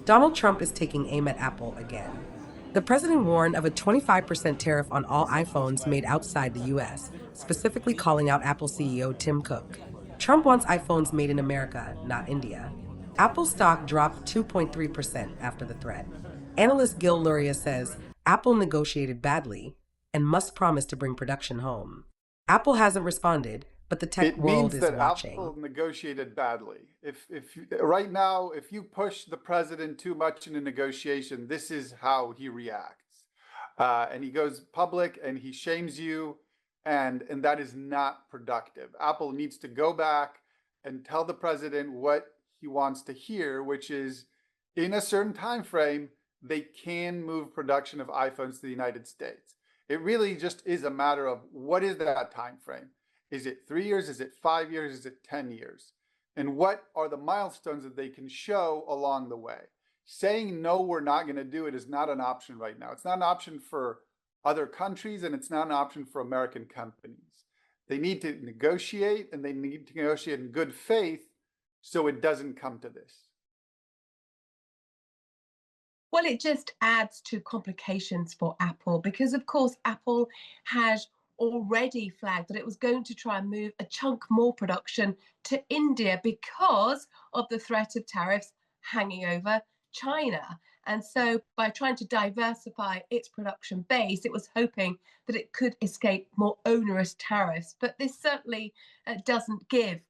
Donald Trump is taking aim at Apple again. The president warned of a 25% tariff on all iPhones made outside the US, specifically calling out Apple CEO Tim Cook. Trump wants iPhones made in America, not India. Apple stock dropped 2.3% after the threat. Analyst Gil Luria says Apple negotiated badly and must promise to bring production home. Apple hasn't responded, but the tech It world means is that watching. Apple negotiated badly. If right now, if you push the president too much in a negotiation, this is how he reacts, and he goes public and he shames you, and that is not productive. Apple needs to go back and tell the president what he wants to hear, which is, in a certain time frame, they can move production of iPhones to the United States. It really just is a matter of what is that time frame. Is it 3 years? Is it 5 years? Is it 10 years? And what are the milestones that they can show along the way? Saying, no, we're not going to do it is not an option right now. It's not an option for other countries, and it's not an option for American companies. They need to negotiate, and they need to negotiate in good faith so it doesn't come to this. Well, it just adds to complications for Apple because, of course, Apple has already flagged that it was going to try and move a chunk more production to India because of the threat of tariffs hanging over China. And so by trying to diversify its production base, it was hoping that it could escape more onerous tariffs. But this certainly doesn't give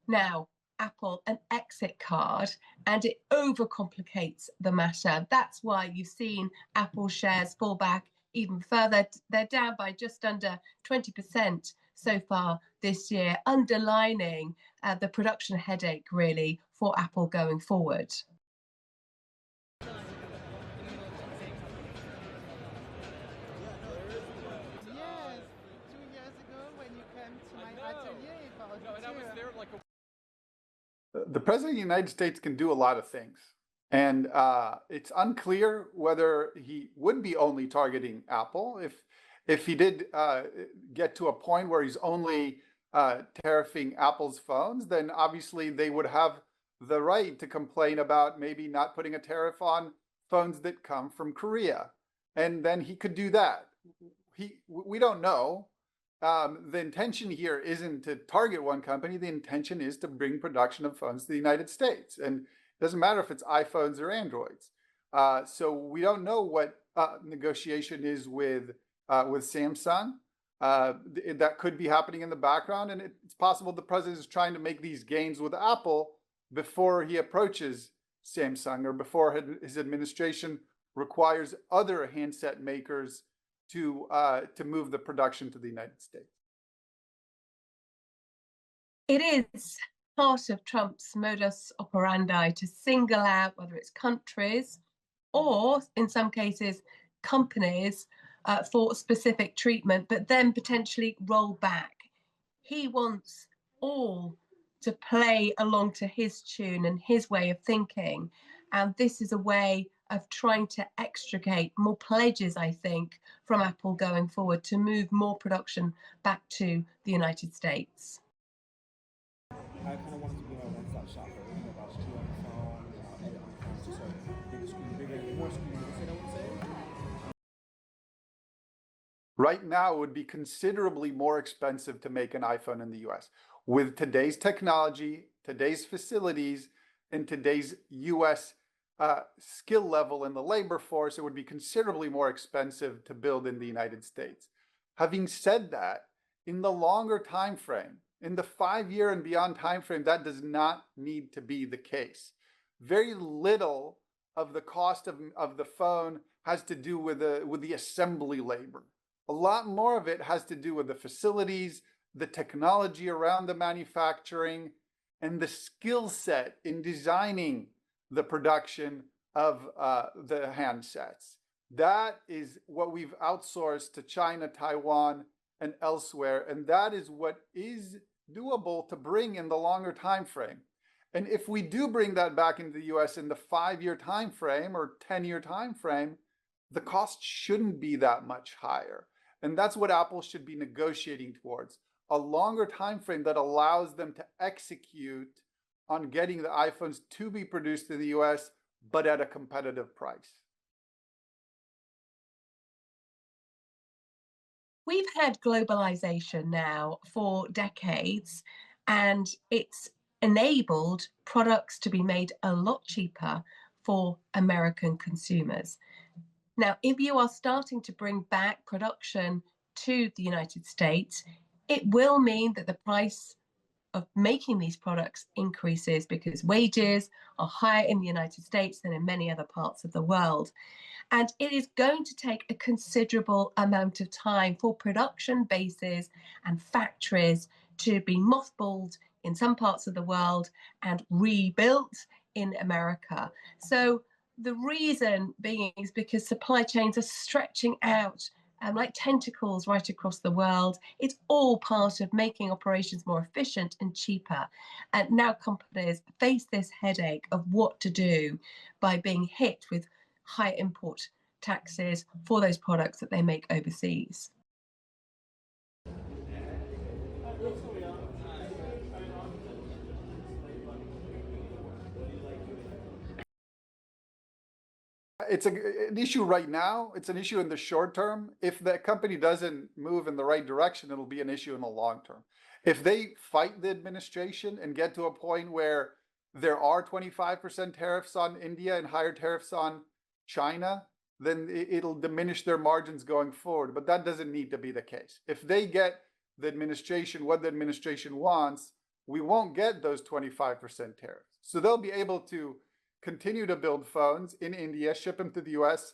now Apple an exit card, and it overcomplicates the matter. That's why you've seen Apple shares fall back even further. They're down by just under 20% so far this year, underlining the production headache really for Apple going forward. The president of the United States can do a lot of things. And it's unclear whether he would be only targeting Apple. If he did get to a point where he's only tariffing Apple's phones, then obviously they would have the right to complain about maybe not putting a tariff on phones that come from Korea. And then he could do that. We don't know. The intention here isn't to target one company. The intention is to bring production of phones to the United States. And it doesn't matter if it's iPhones or Androids. So we don't know what negotiation is with Samsung. That could be happening in the background. And it's possible the president is trying to make these gains with Apple before he approaches Samsung or before his administration requires other handset makers to move the production to the United States. It is part of Trump's modus operandi to single out whether it's countries or, in some cases, companies for specific treatment, but then potentially roll back. He wants all to play along to his tune and his way of thinking. And this is a way of trying to extricate more pledges, I think, from Apple going forward to move more production back to the United States. I kind of wanted to be a one-stop shop for everything about you on the phone, edit on the phone, just a bigger screen, bigger, more screen usage, I would say. Right now, it would be considerably more expensive to make an iPhone in the US. With today's technology, today's facilities, and today's US skill level in the labor force, it would be considerably more expensive to build in the United States. Having said that, in the longer time frame, in the 5-year and beyond time frame, that does not need to be the case. Very little of the cost of the phone has to do with the assembly labor. A lot more of it has to do with the facilities, the technology around the manufacturing, and the skill set in designing the production of the handsets. That is what we've outsourced to China, Taiwan, and elsewhere, and that is what is doable to bring in the longer time frame. And if we do bring that back into the US in the 5-year time frame or 10-year time frame, the cost shouldn't be that much higher. And that's what Apple should be negotiating towards, a longer time frame that allows them to execute on getting the iPhones to be produced in the US but at a competitive price. We've had globalization now for decades, and it's enabled products to be made a lot cheaper for American consumers. Now, if you are starting to bring back production to the United States, it will mean that the price of making these products increases because wages are higher in the United States than in many other parts of the world. And it is going to take a considerable amount of time for production bases and factories to be mothballed in some parts of the world and rebuilt in America. So the reason being is because supply chains are stretching out like tentacles right across the world. It's all part of making operations more efficient and cheaper. And now companies face this headache of what to do by being hit with high import taxes for those products that they make overseas. It's an issue right now. It's an issue in the short term. If the company doesn't move in the right direction, it'll be an issue in the long term. If they fight the administration and get to a point where there are 25% tariffs on India and higher tariffs on China, then it'll diminish their margins going forward. But that doesn't need to be the case. If they get the administration what the administration wants, we won't get those 25% tariffs. So they'll be able to continue to build phones in India, ship them to the US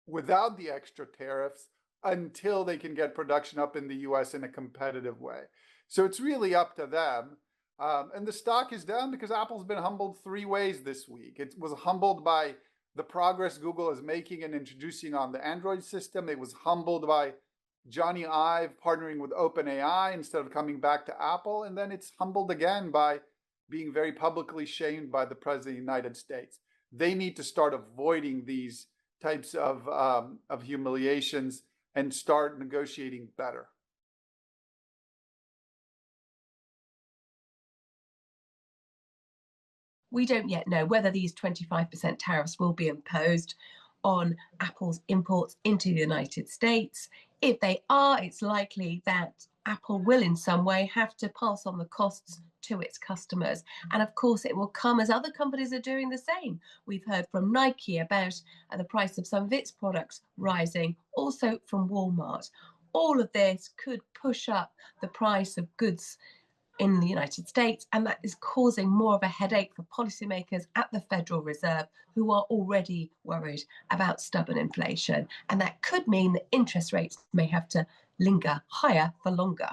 without the extra tariffs until they can get production up in the US in a competitive way. So it's really up to them. And the stock is down because Apple's been humbled three ways this week. It was humbled by the progress Google is making and introducing on the Android system. It was humbled by Johnny Ive partnering with OpenAI instead of coming back to Apple. And then it's humbled again by being very publicly shamed by the President of the United States. They need to start avoiding these types of humiliations and start negotiating better. We don't yet know whether these 25% tariffs will be imposed on Apple's imports into the United States. If they are, it's likely that Apple will in some way have to pass on the costs to its customers. And of course, it will come as other companies are doing the same. We've heard from Nike about the price of some of its products rising, also from Walmart. All of this could push up the price of goods in the United States, and that is causing more of a headache for policymakers at the Federal Reserve, who are already worried about stubborn inflation. And that could mean that interest rates may have to linger higher for longer.